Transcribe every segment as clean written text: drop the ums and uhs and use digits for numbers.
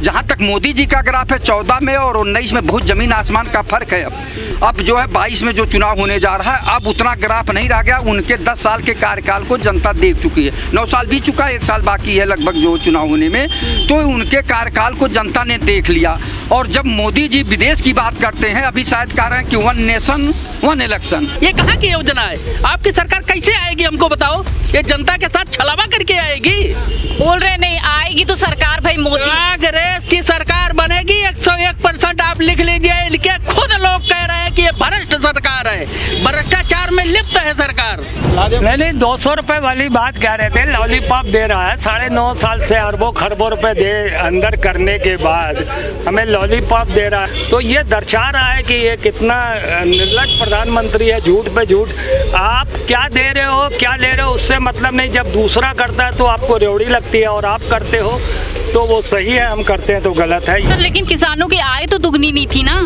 जहाँ तक मोदी जी का ग्राफ है 14 में और 19 में बहुत ज़मीन आसमान का फ़र्क है। अब जो है 22 में जो चुनाव होने जा रहा है, अब उतना ग्राफ नहीं रह गया। उनके 10 साल के कार्यकाल को जनता देख चुकी है। 9 साल बीत चुका है, 1 साल बाकी है लगभग जो चुनाव होने में, तो उनके कार्यकाल को जनता ने देख लिया। और जब मोदी जी विदेश की बात करते हैं, अभी शायद कह रहे हैं कि 1 नेशन 1 इलेक्शन, ये कहाँ की योजना है? आपकी सरकार कैसे आएगी हमको बताओ? ये जनता के साथ छलावा करके आएगी? बोल रहे नहीं आएगी तो सरकार भाई मोदी कांग्रेस की सरकार बनेगी 101%। आप लिख लीजिए, इनके खुद लोग कह रहे हैं कि ये भ्रष्ट सरकार है, भ्रष्टाचार में लिप्त है सरकार। नहीं 200 रुपए वाली बात कह रहे थे, लॉलीपॉप दे रहा है। 9.5 साल से अरबों खरबों रुपए दे अंदर करने के बाद हमें लॉलीपॉप दे रहा है, तो ये दर्शा रहा है कि ये कितना निर्लज प्रधानमंत्री है। झूठ पे झूठ, आप क्या दे रहे हो क्या ले रहे हो उससे मतलब नहीं। जब दूसरा करता है तो आपको रेवड़ी लगती है, और आप करते हो तो वो सही है, हम करते हैं तो गलत है। सर लेकिन किसानों की आय तो दुगनी नहीं थी ना?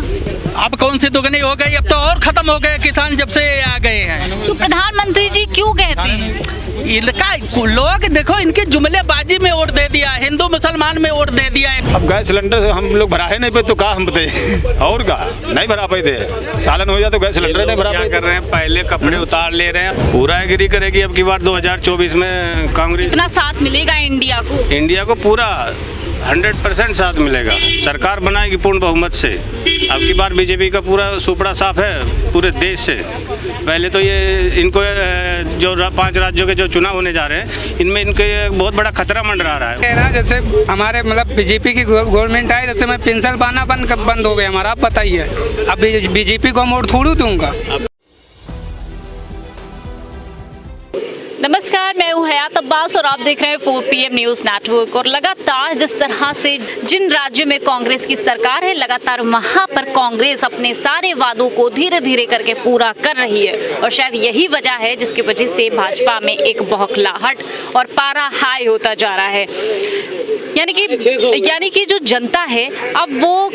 अब कौन सी दुगनी हो गई? अब तो और खत्म हो गए किसान जब से आ गए हैं। तो प्रधानमंत्री जी क्यों कहते हैं? इनका लोग देखो, इनके जुमलेबाजी में वोट दे दिया, हिंदू मुसलमान में वोट दे दिया है। अब गैस सिलेंडर हम लोग भरा है नहीं पे तो कहा हम बताए और कहा नहीं भरा पाए थे। सालन हो जाए तो गैस सिलेंडर नहीं भरा पाए। कर रहे हैं, पहले कपड़े उतार ले रहे हैं। पूरा एग्री करेगी अब की बार 2024 में कांग्रेस। कितना साथ मिलेगा इंडिया को? इंडिया को पूरा 100% साथ मिलेगा। सरकार बनाएगी पूर्ण बहुमत से। अब की बार बीजेपी का पूरा सुपड़ा साफ है पूरे देश से। पहले तो ये इनको जो 5 राज्यों के जो चुनाव होने जा रहे हैं, इनमें इनके बहुत बड़ा खतरा मंडरा रहा है। कह रहा है जब से हमारे मतलब बीजेपी की गवर्नमेंट आई तब से मैं पेंशन पाना बंद हो गया हमारा। आप बताइए, अब बीजेपी को वोट थोड़ी दूंगा। नमस्कार, मैं हूँ हयात अब्बास और आप देख रहे हैं 4 PM न्यूज़ नेटवर्क। और लगातार जिस तरह से जिन राज्यों में कांग्रेस की सरकार है, लगातार वहाँ पर कांग्रेस अपने सारे वादों को धीरे धीरे करके पूरा कर रही है। और शायद यही वजह है जिसकी वजह से भाजपा में एक बौखलाहट और पारा हाई होता जा रहा है। यानी कि जो जनता है अब वो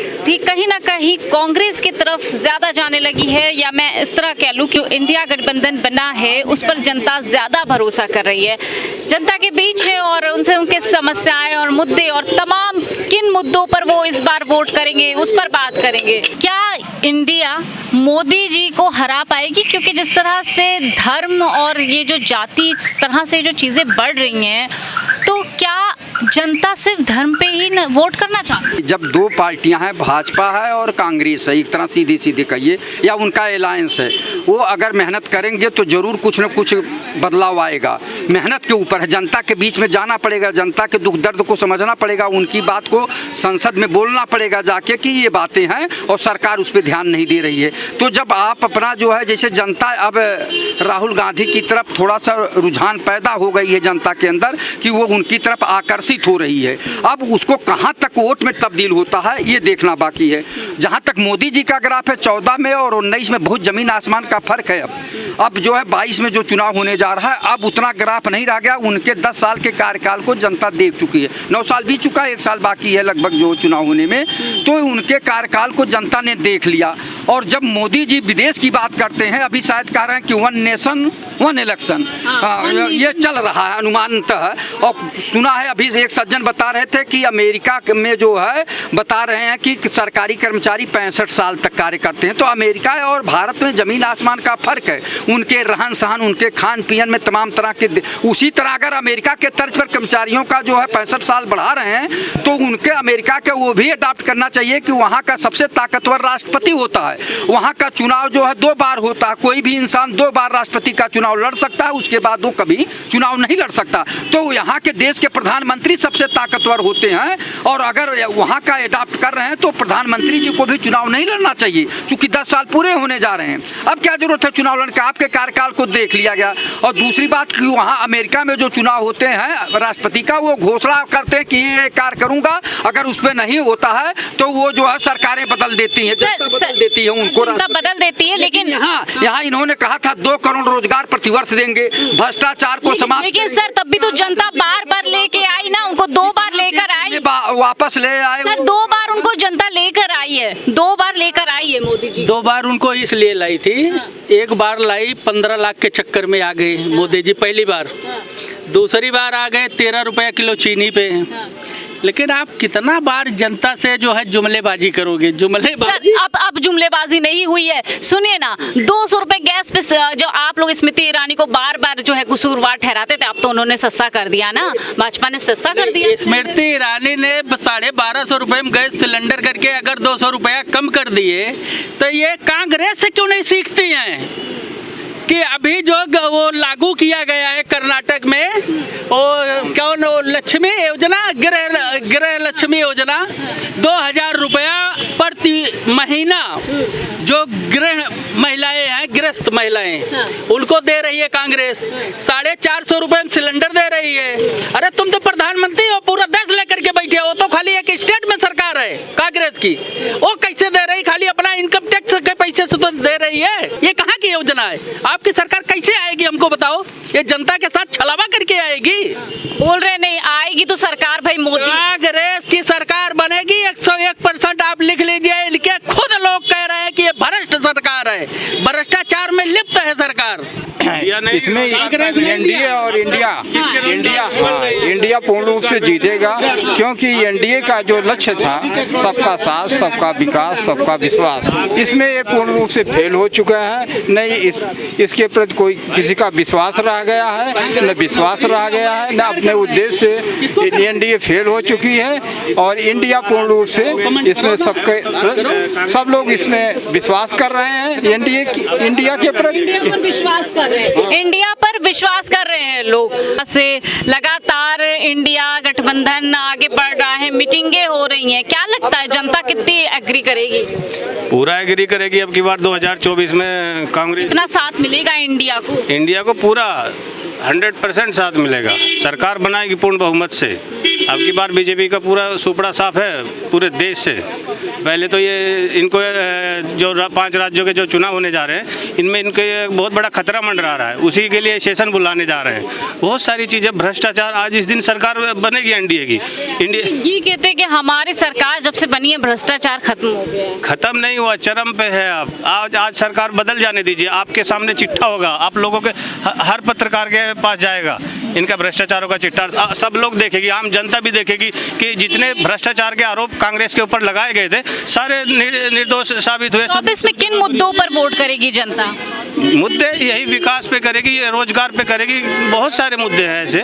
कहीं ना कहीं कांग्रेस की तरफ ज़्यादा जाने लगी है, या मैं इस तरह कह लूँ कि इंडिया गठबंधन बना है उस पर जनता ज़्यादा भरोसा कर रही है। जनता के बीच है और उनसे उनके समस्याएं और मुद्दे और तमाम किन मुद्दों पर वो इस बार वोट करेंगे उस पर बात करेंगे। क्या इंडिया मोदी जी को हरा पाएगी? क्योंकि जिस तरह से धर्म और ये जो जाति जिस तरह से जो चीज़ें बढ़ रही हैं, तो क्या जनता सिर्फ धर्म पे ही वोट करना चाहती है? जब 2 पार्टियां हैं, भाजपा है और कांग्रेस है, एक तरह सीधी सीधी कहिए, या उनका अलायंस है, वो अगर मेहनत करेंगे तो जरूर कुछ न कुछ बदलाव आएगा। मेहनत के ऊपर है, जनता के बीच में जाना पड़ेगा, जनता के दुख दर्द को समझना पड़ेगा, उनकी बात को संसद में बोलना पड़ेगा जाके कि ये बातें हैं और सरकार उस पर ध्यान नहीं दे रही है। तो जब आप अपना जो है, जैसे जनता अब राहुल गांधी की तरफ थोड़ा सा रुझान पैदा हो गई है जनता के अंदर कि वो उनकी तरफ आकर्षित हो रही है। अब उसको कहाँ तक वोट में तब्दील होता है ये देखना बाकी है। जहाँ तक मोदी जी का ग्राफ है 14 में और 19 में बहुत ज़मीन आसमान का फ़र्क है। अब जो है 22 में जो चुनाव होने जा रहा है, अब उतना ग्राफ नहीं रह गया। उनके 10 साल के कार्यकाल को जनता देख चुकी है। 9 साल बीत चुका है, 1 साल बाकी है लगभग जो चुनाव होने में, तो उनके कार्यकाल को जनता ने देख लिया। और जब मोदी जी विदेश की बात करते हैं, अभी शायद कह रहे हैं कि 1 नेशन 1 इलेक्शन ये चल रहा है अनुमानतः। और सुना है अभी एक सज्जन बता रहे थे कि अमेरिका में जो है बता रहे हैं कि सरकारी कर्मचारी 65 साल तक कार्य करते हैं। तो अमेरिका और भारत में ज़मीन आसमान का फ़र्क है, उनके रहन सहन, उनके खान पीन में तमाम तरह के। उसी तरह अगर अमेरिका के तर्ज पर कर्मचारियों का जो है 65 साल बढ़ा रहे हैं, तो उनके अमेरिका के वो भी अडॉप्ट करना चाहिए कि वहाँ का सबसे ताकतवर राष्ट्रपति होता है। वहाँ का चुनाव जो है 2 बार होता है। कोई भी इंसान 2 बार राष्ट्रपति का चुनाव लड़ सकता है, उसके बाद वो कभी चुनाव नहीं लड़ सकता। तो यहाँ के देश के प्रधानमंत्री सबसे ताकतवर होते हैं, और अगर वहाँ का अडॉप्ट कर रहे हैं तो प्रधानमंत्री जी को भी चुनाव नहीं लड़ना चाहिए, क्योंकि 10 साल पूरे होने जा रहे हैं। अब क्या जरूरत है चुनाव लड़ने का? आपके कार्यकाल को देख लिया गया। और दूसरी बात कि वहाँ अमेरिका में जो चुनाव होते हैं राष्ट्रपति का, वो घोषणा करते हैं कि ये कार्य करूँगा, अगर उस पर नहीं होता है तो वो जो है सरकारें बदल देती हैं, बदल देती है उनको, बदल देती है। लेकिन यहाँ इन्होंने कहा था 2 करोड़ रोजगार प्रतिवर्ष देंगे, भ्रष्टाचार को समाप्त। लेकिन सर तब भी तो जनता बार लेके आई ना, उनको 2 बार लेकर आई, वापस ले आए सर। 2 बार उनको जनता लेकर आई है, 2 बार लेकर आई है मोदी जी। 2 बार उनको इसलिए लाई थी। एक बार लाई 15 लाख के चक्कर में आ गए मोदी जी पहली बार। दूसरी बार आ गए 13 रुपया किलो चीनी पे। लेकिन आप कितना बार जनता से जो है जुमलेबाजी करोगे? जुमलेबाजी सर अब जुमलेबाजी नहीं हुई है। सुनिए ना, 200 रुपए गैस पे जो आप लोग स्मृति ईरानी को बार बार जो है कसूरवार ठहराते थे, अब तो उन्होंने सस्ता कर दिया ना, भाजपा ने सस्ता कर दिया। स्मृति ईरानी ने 1250 रुपए में गैस सिलेंडर करके अगर 200 रुपया कम कर दिए तो ये कांग्रेस से क्यों नहीं सीखती हैं कि अभी जो वो लागू किया गया है कर्नाटक में, और कौन वो लक्ष्मी योजना, गृह लक्ष्मी योजना, 2000 रुपया प्रति महीना जो गृह महिलाएं हैं, गृहस्थ महिलाएं, उनको दे रही है कांग्रेस। 450 रुपए में सिलेंडर दे रही है। अरे तुम तो प्रधानमंत्री हो, पूरा देश लेकर के बैठे हो, तो खाली एक स्टेट में सरकार है कांग्रेस की, वो कैसे दे रही? खाली अपना इनकम टैक्स के पैसे से तो दे रही है। ये कहाँ की योजना है? आपकी सरकार कैसे आएगी हमको बताओ? ये जनता के साथ छलावा करके आएगी? बोल रहे नहीं आएगी तो सरकार भाई मोदी, कांग्रेस की सरकार बनेगी 101%। आप लिख लीजिए, इनके खुद लोग कह रहे हैं कि ये भ्रष्ट सरकार है, भ्रष्टाचार में लिप्त है सरकार। इसमें एनडीए और इंडिया पूर्ण रूप से जीतेगा, क्योंकि एनडीए का जो लक्ष्य था सबका साथ, सबका विकास, सबका विश्वास, इसमें ये पूर्ण रूप से फेल हो चुका है। नहीं इसके प्रति कोई किसी का विश्वास रह गया है, न विश्वास रह गया है, न अपने उद्देश्य से एनडीए फेल हो चुकी है। और इंडिया पूर्ण रूप से इसमें सब लोग इसमें विश्वास कर रहे हैं, इंडिया के प्रति विश्वास कर रहे हैं, इंडिया पर विश्वास कर रहे हैं लोग। से लगातार इंडिया गठबंधन आगे बढ़ रहा है, मीटिंगें हो रही हैं, क्या लगता है जनता कितनी एग्री करेगी? पूरा एग्री करेगी। अब की बार 2024 में कांग्रेस कितना साथ मिलेगा इंडिया को पूरा 100% साथ मिलेगा। सरकार बनाएगी पूर्ण बहुमत से। अब की बार बीजेपी का पूरा सुपड़ा साफ है पूरे देश से। पहले तो ये इनको जो 5 राज्यों के जो चुनाव होने जा रहे हैं, इनमें इनके बहुत बड़ा खतरा मंडरा रहा है, उसी के लिए सेशन बुलाने जा रहे हैं। बहुत सारी चीज़ें, भ्रष्टाचार। आज इस दिन सरकार बनेगी एनडीए की। ये कहते हैं कि हमारी सरकार जब से बनी है भ्रष्टाचार खत्म हो गया है। खत्म नहीं हुआ, चरम पे है। अब आज सरकार बदल जाने दीजिए, आपके सामने चिट्ठा होगा, आप लोगों के हर पत्रकार के पास जाएगा इनका भ्रष्टाचारों का चिट्ठा, सब लोग देखेगी, आम जनता भी देखेगी कि जितने भ्रष्टाचार के आरोप कांग्रेस के ऊपर लगाए गए थे सारे निर्दोष साबित हुए। तो अब इसमें किन मुद्दों पर वोट करेगी जनता? मुद्दे यही विकास पे करेगी, रोजगार पे करेगी। बहुत सारे मुद्दे हैं ऐसे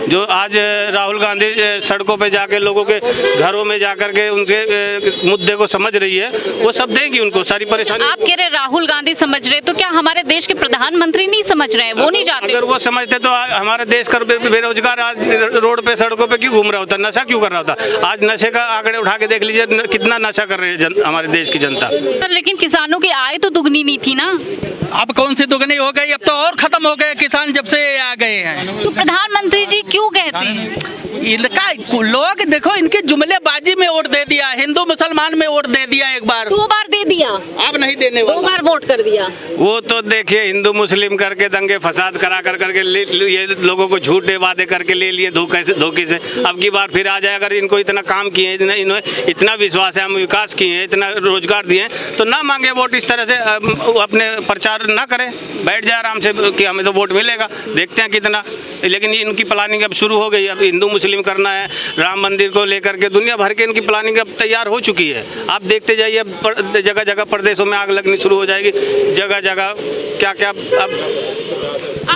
जो आज राहुल गांधी सड़कों पे जाके लोगों के घरों में जाकर के उनके मुद्दे को समझ रही है, वो सब देंगी उनको सारी परेशानी। आप कह रहे राहुल गांधी समझ रहे, तो क्या हमारे देश के प्रधानमंत्री नहीं समझ रहे हैं? वो नहीं जाते? अगर वो समझते तो हमारे देश का बेरोजगार आज रोड पे सड़कों पे क्यों घूम रहा होता, नशा क्यों कर रहा होता? आज नशे का आंकड़े उठा के देख लीजिए, कितना नशा कर रहे हैं हमारे देश की जनता। लेकिन किसानों की आय तो दुगनी नहीं थी ना? अब कौन सी दुगनी हो गई? अब तो और खत्म हो गए किसान जब से आ गए हैं। तो प्रधानमंत्री जी क्यों कहते हैं? इनका लोग देखो, इनके जुमलेबाजी में वोट दे दिया, हिंदू मुसलमान में वोट दे दिया, एक बार 2 बार दे दिया, अब नहीं देने वाला। 2 बार वोट कर दिया। वो तो देखिए हिंदू मुस्लिम करके दंगे फसाद करा करके ये लोगों को झूठे वादे करके ले लिए धोखे से। अब की बार फिर आ जाए, अगर इनको इतना काम किए, इन्होंने इतना विश्वास है, हम विकास किए हैं, इतना रोजगार दिए, तो ना मांगे वोट इस तरह से, अपने प्रचार ना करें, बैठ जाए आराम से कि हमें तो वोट मिलेगा, देखते हैं कितना। लेकिन ये इनकी प्लानिंग अब शुरू हो गई। अब हिंदू मुस्लिम करना है, राम मंदिर को लेकर के दुनिया भर के इनकी प्लानिंग अब तैयार हो चुकी है। आप देखते जाइए, अब जगह जगह प्रदेशों में आग लगनी शुरू हो जाएगी, जगह जगह क्या क्या। अब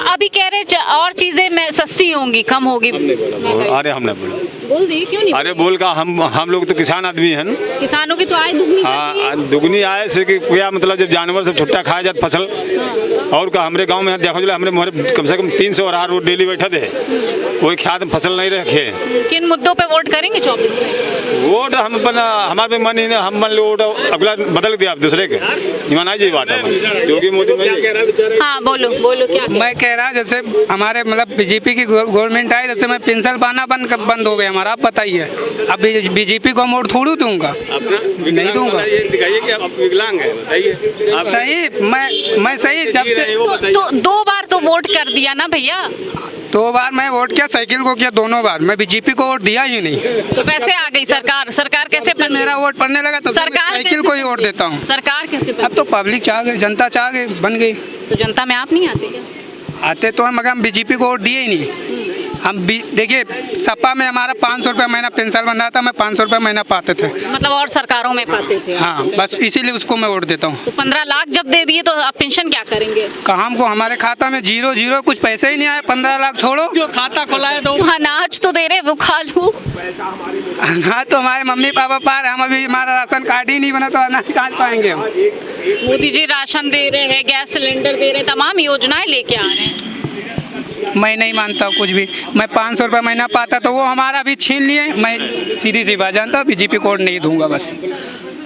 अभी कह रहे और चीजें में सस्ती होंगी, कम होगी। अरे हमने बोल दी क्यों नहीं? अरे बोल का हम लोग तो किसान आदमी हैं, किसानों की तो आय दुगनी हाँ दुगनी आय से कि क्या मतलब, जब जानवर सब छुट्टा खाया जात फसल। और का हमारे गांव में देखो, हमारे कम से कम 300 अरहार रोड डेली बैठा थे, कोई ख्यात में फसल नहीं रखे। किन मुद्दों पे वोट करेंगे 24 में? वोट हम हमारे मन ही हम मन वोट अगला बदल दिया आप दूसरे के ईमानाई जी बात है योगी मोदी। हाँ बोलो क्या मैं कह रहा जब से हमारे मतलब बीजेपी की गवर्नमेंट आई, तब से मैं पेंशन पाना बंद हो गया हमारा। आप बताइए, अब बीजेपी को वोट थोड़ी दूंगा, नहीं दूंगा। दिखाइए कि आप विकलांग हैं, बताइए। सही मैं सही जब से तो 2 बार तो वोट कर दिया ना भैया। 2 बार मैं वोट किया, साइकिल को किया, दोनों बार मैं बीजेपी को वोट दिया ही नहीं। तो कैसे आ गई सरकार कैसे मेरा वोट पड़ने लगा तो सरकार साइकिल को ही वोट देता हूँ। सरकार कैसे अब तो पब्लिक चाह गई, जनता चाह गई, बन गई। तो जनता में आप नहीं आते क्या? आते तो हैं, मगर हम बीजेपी को वोट दिए ही नहीं। देखिए सपा में हमारा 500 रुपये महीना पेंशन बन रहा था, मैं 500 रुपये महीना पाते थे। मतलब और सरकारों में पाते थे। हाँ, बस इसीलिए उसको मैं वोट देता हूँ। तो 15 लाख जब दे दिए तो आप पेंशन क्या करेंगे? कहाँ हमको, हमारे खाता में जीरो कुछ पैसे ही नहीं आए। 15 लाख छोड़ो, जो खाता खोला है तो अनाज तो दे रहे वो खा लूँ। हाँ तो हमारे मम्मी पापा पा रहे, हम अभी हमारा राशन कार्ड ही नहीं बना तो अनाज कहाँ पाएंगे हम। मोदी जी राशन दे रहे हैं, गैस सिलेंडर दे रहे हैं, तमाम योजनाएं लेके आ रहे हैं। मैं नहीं मानता कुछ भी। मैं 500 रुपये महीना पाता तो वो हमारा भी छीन लिए। मैं सीधी सी बात जानता हूँ, बीजेपी को वोट नहीं दूंगा बस।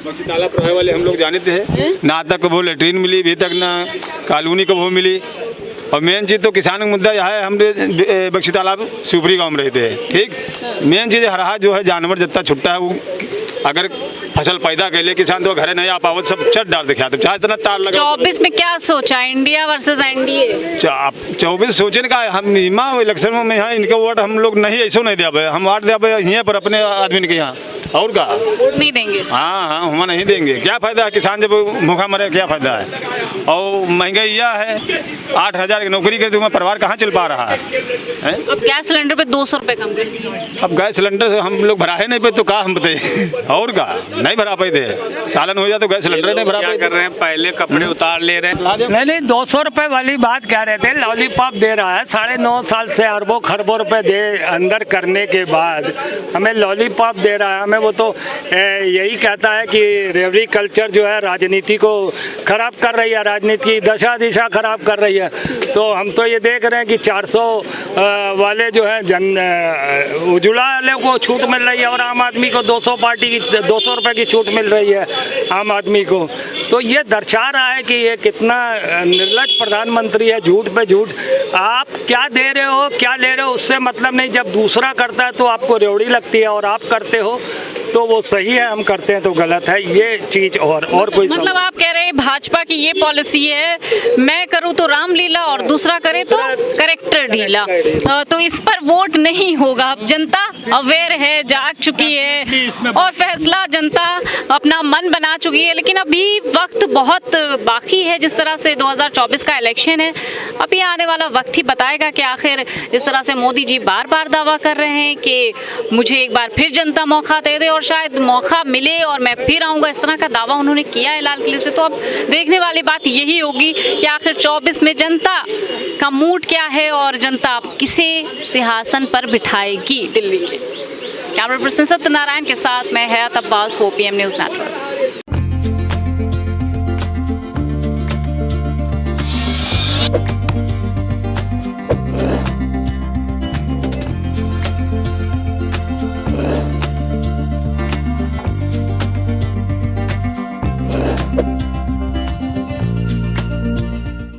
बच्ची ताला प्रभाव वाले हम लोग जानते हैं ना, तक वो लेटरिन मिली अभी तक ना कॉलोनी को वो मिली। और मेन चीज़ तो किसान का मुद्दा यह है, हम बख्शी तालाब सुपरी गाँव में रहते हैं, ठीक। मेन चीज़ हर जो है जानवर जितना छुट्टा है वो अगर फसल पैदा कर ले किसान तो घरे नहीं आ पावत, सब चट डाल दिखा दो चाहे इतना तार लगा। 24 में क्या सोचा, इंडिया वर्सेस एनडीए? 24 सोचने का हम इलेक्शन में यहाँ इनका वोट हम लोग नहीं ऐसा नहीं दे, हम वोट दे यहाँ पर अपने आदमी के यहाँ, और का वोट नहीं देंगे। हाँ हम नहीं देंगे। क्या फायदा है किसान जब भूखा मरे, क्या फायदा है। और महंगाई यह है 8,000 की नौकरी के तो परिवार कहाँ चल पा रहा है। अब गैस सिलेंडर पे 200 रुपए कम कर दिए। अब गैस सिलेंडर हम लोग भरा ही नहीं पे तो कहा हम बताए, और का नहीं भरा पाए थे। सालन हो जाए तो गैस सिलेंडर नहीं भरा क्या पाए। कर रहे हैं, पहले कपड़े उतार ले रहे हैं। नहीं 200 रुपए वाली बात कह रहे थे। लॉलीपॉप दे रहा है 9.5 साल से, अरबों खरबों रुपए दे अंदर करने के बाद हमें लॉलीपॉप दे रहा है। हमें वो तो यही कहता है कि रेवरी कल्चर जो है राजनीति को खराब कर रही है, राजनीति की दशा दिशा खराब कर रही है। तो हम तो ये देख रहे हैं कि 400 वाले जो है उज्ज्वला वाले को छूट मिल रही है और आम आदमी को 200 पार्टी की 200 रुपये की छूट मिल रही है आम आदमी को। तो ये दर्शा रहा है कि ये कितना निर्लज प्रधानमंत्री है। झूठ पे झूठ, आप क्या दे रहे हो क्या ले रहे हो उससे मतलब नहीं। जब दूसरा करता है तो आपको रेवड़ी लगती है और आप करते हो तो वो सही है, हम करते हैं तो गलत है। ये चीज़ और कोई मतलब आप कह रहे हैं भाजपा की ये पॉलिसी है, मैं करूं तो रामलीला और दूसरा करे तो करेक्टर ढीला। तो इस पर वोट नहीं होगा। जनता अवेयर है, जाग चुकी है और फैसला जनता अपना मन बना चुकी है। लेकिन अभी वक्त बहुत बाकी है। जिस तरह से 2024 का इलेक्शन है, अभी आने वाला वक्त ही बताएगा कि आखिर जिस तरह से मोदी जी बार बार दावा कर रहे हैं कि मुझे एक बार फिर जनता मौका दे दे और शायद मौका मिले और मैं फिर आऊँगा, इस तरह का दावा उन्होंने किया है लाल किले से। तो अब देखने वाली बात यही होगी कि आखिर 24 में जनता का मूड क्या है और जनता किसे सिंहासन पर बिठाएगी दिल्ली के। कैमरा पर्सन सत्यनारायण के साथ मैं हयात अब्बास, 4PM न्यूज़ नेटवर्क।